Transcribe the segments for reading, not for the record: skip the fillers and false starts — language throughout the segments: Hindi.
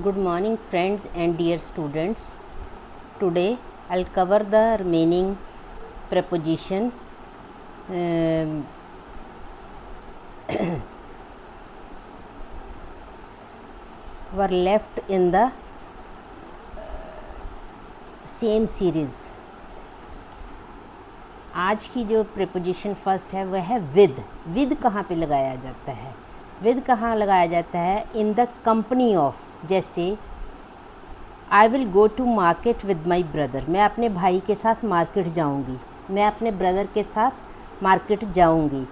Good morning, friends and dear students. Today I'll cover the remaining preposition were left in the same series. आज की जो प्रेपोजिशन फर्स्ट है वह है विद। विद कहाँ पे लगाया जाता है? विद कहाँ लगाया जाता है? In the company of. जैसे I will go to market with my brother, मैं अपने भाई के साथ मार्केट जाऊँगी, मैं अपने ब्रदर के साथ मार्केट जाऊँगी।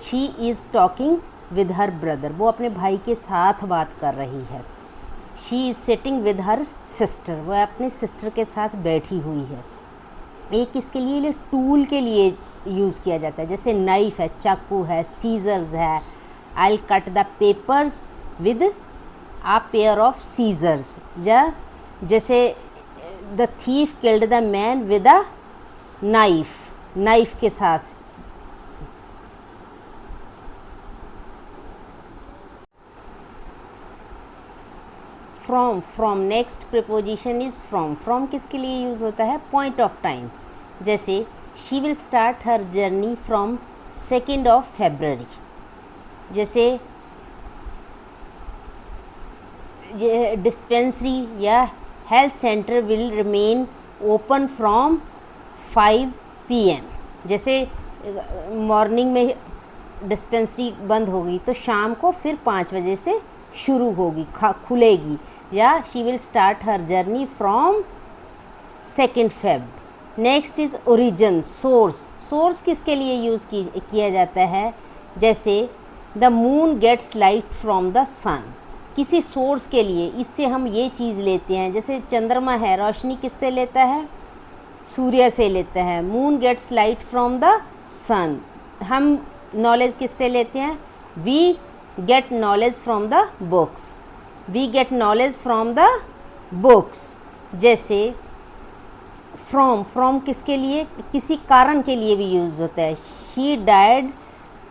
She is talking with her brother, वो अपने भाई के साथ बात कर रही है। She is sitting with her sister, वह अपने सिस्टर के साथ बैठी हुई है। एक इसके लिए टूल के लिए यूज़ किया जाता है, जैसे नाइफ़ है, चाकू है, सीजर्स है। I will cut the papers with a pair of scissors. या जैसे the thief killed the man with a knife, knife के साथ। From next preposition is from किसके लिए यूज़ होता है? Point of time. जैसे she will start her journey from 2 February. जैसे डिस्पेंसरी या health centre will remain open from 5 PM। जैसे मॉर्निंग में डिस्पेंसरी बंद होगी तो शाम को फिर 5 बजे से शुरू होगी, खुलेगी। या she will start her journey from 2 Feb। Next is origin, source. Source किसके लिए यूज़ किया जाता है? जैसे the moon gets light from the sun, किसी सोर्स के लिए। इससे हम ये चीज़ लेते हैं, जैसे चंद्रमा है, रोशनी किससे लेता है? सूर्य से लेता है। Moon gets light from the sun. हम नॉलेज किससे लेते हैं? We get knowledge from the books, we get knowledge from the books. जैसे फ्रॉम किसके लिए? किसी कारण के लिए भी यूज़ होता है। शी डाइड,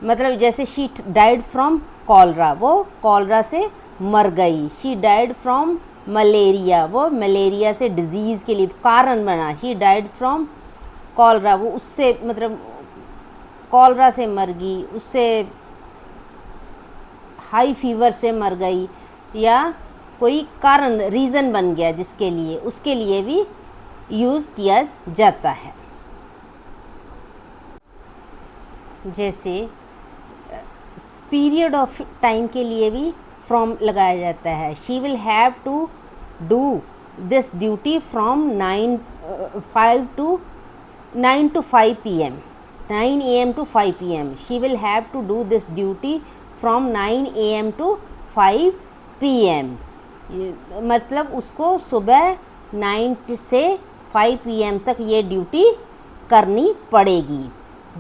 मतलब जैसे शी डाइड फ्रॉम कॉलरा, वो कॉलरा से मर गई। शी डाइड फ्रॉम मलेरिया, वो मलेरिया से डिजीज़ के लिए कारण बना। शी डाइड फ्रॉम कॉलरा, वो उससे मतलब कॉलरा से मर गई, उससे हाई फीवर से मर गई, या कोई कारण, रीज़न बन गया जिसके लिए, उसके लिए भी यूज़ किया जाता है। जैसे पीरियड ऑफ टाइम के लिए भी फ्रॉम लगाया जाता है। She will have to do this duty from 9 to 5 PM, 9 AM to 5 PM। She will have to do this duty from 9 AM to 5 PM। मतलब उसको सुबह 9 से 5 PM तक ये ड्यूटी करनी पड़ेगी।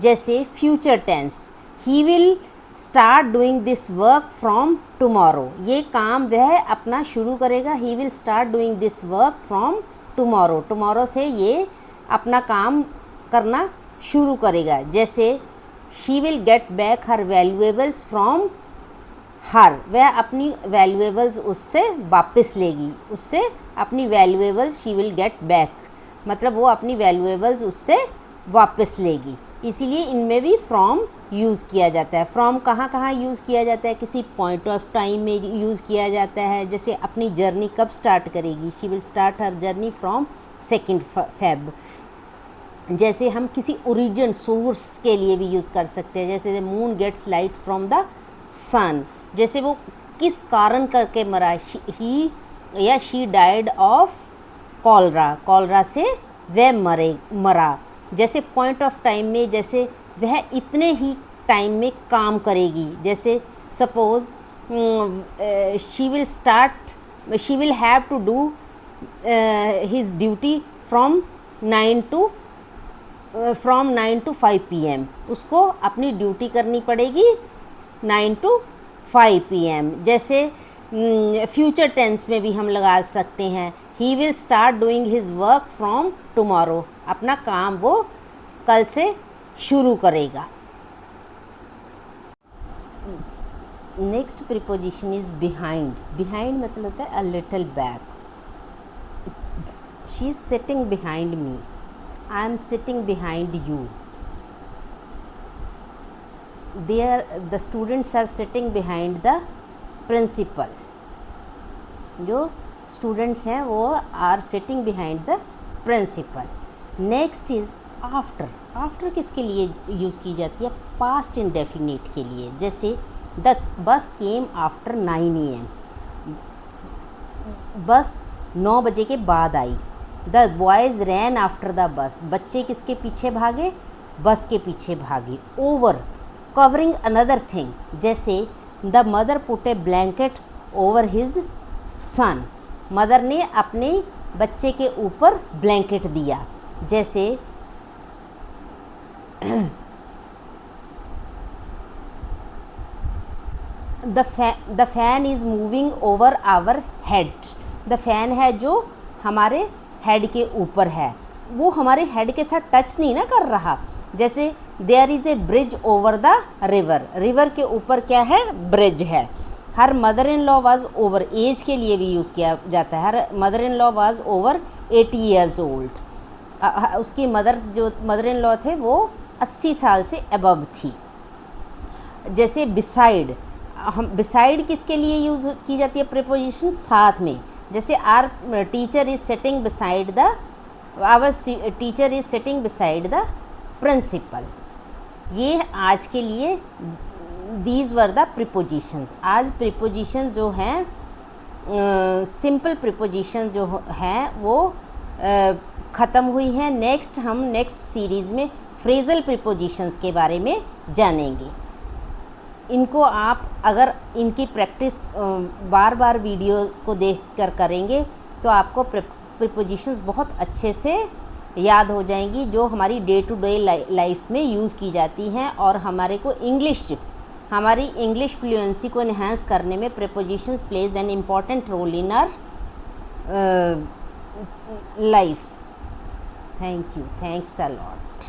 जैसे future tense, he will start doing this work from tomorrow, ये काम वह अपना शुरू करेगा। He will start doing this work from tomorrow, tomorrow से ये अपना काम करना शुरू करेगा। जैसे she will get back her valuables from her, वह अपनी वैल्यूएबल्स उससे वापस लेगी, उससे अपनी valuables she will get back, मतलब वो अपनी वैल्यूएबल्स उससे वापस लेगी। इसीलिए इनमें भी फ्रॉम यूज़ किया जाता है। फ्रॉम कहाँ कहाँ यूज़ किया जाता है? किसी पॉइंट ऑफ टाइम में यूज़ किया जाता है। जैसे अपनी जर्नी कब स्टार्ट करेगी? She will start her journey from 2 Feb। जैसे हम किसी ओरिजिन, सोर्स के लिए भी यूज़ कर सकते हैं। जैसे the moon gets light from the sun, जैसे वो किस कारण करके मरा? ही या she died of cholera, cholera से वह मरा। जैसे पॉइंट ऑफ टाइम में, जैसे वह इतने ही टाइम में काम करेगी। जैसे suppose she will have to do his duty from 9 to 5 PM। उसको अपनी ड्यूटी करनी पड़ेगी 9 to 5 PM। जैसे फ्यूचर टेंस में भी हम लगा सकते हैं, he will start doing his work from tomorrow, अपना काम वो कल से शुरू करेगा। Next preposition is behind. Behind मतलब होता है a little back. She is sitting behind me. I am sitting behind you. The students are sitting behind the principal. जो स्टूडेंट्स हैं वो are sitting behind the principal. Next is after. After किसके लिए यूज़ की जाती है? पास्ट इंडेफिनिट के लिए. जैसे the bus came after 9 AM. बस 9 बजे के बाद आई. The boys ran after the bus. बच्चे किसके पीछे भागे? बस के पीछे भागे. Over covering another thing. जैसे the mother put a blanket over his son. Mother ने अपने बच्चे के ऊपर ब्लैंकेट दिया. जैसे the fan is moving over our head. The fan है जो हमारे हेड के ऊपर है, वो हमारे हेड के साथ टच नहीं ना कर रहा. जैसे there is a bridge over the river. River के ऊपर क्या है? ब्रिज है. Her mother in law was over. Age के लिए भी यूज़ किया जाता है. Her mother in law was over 80 years old. उसकी मदर इन लॉ थे वो 80 साल से अबव थी. जैसे बिसाइड. हम बिसाइड किसके लिए यूज़ की जाती है प्रीपोजिशन? साथ में. जैसे our teacher is sitting beside the our teacher is sitting beside the principal. ये आज के लिए दीज वर द प्रीपोजिशंस. आज प्रीपोजिशंस जो हैं सिंपल प्रीपोजिशन जो हैं वो ख़त्म हुई हैं. नेक्स्ट हम नेक्स्ट सीरीज़ में फ्रेजल प्रीपोजिशंस के बारे में जानेंगे. इनको आप अगर इनकी प्रैक्टिस बार बार वीडियोस को देखकर करेंगे तो आपको प्रीपोजिशंस बहुत अच्छे से याद हो जाएंगी, जो हमारी डे टू डे लाइफ में यूज़ की जाती हैं. और हमारी इंग्लिश फ्लुएंसी को इन्हांस करने में prepositions plays an important role in our life. Thank you. Thanks a lot.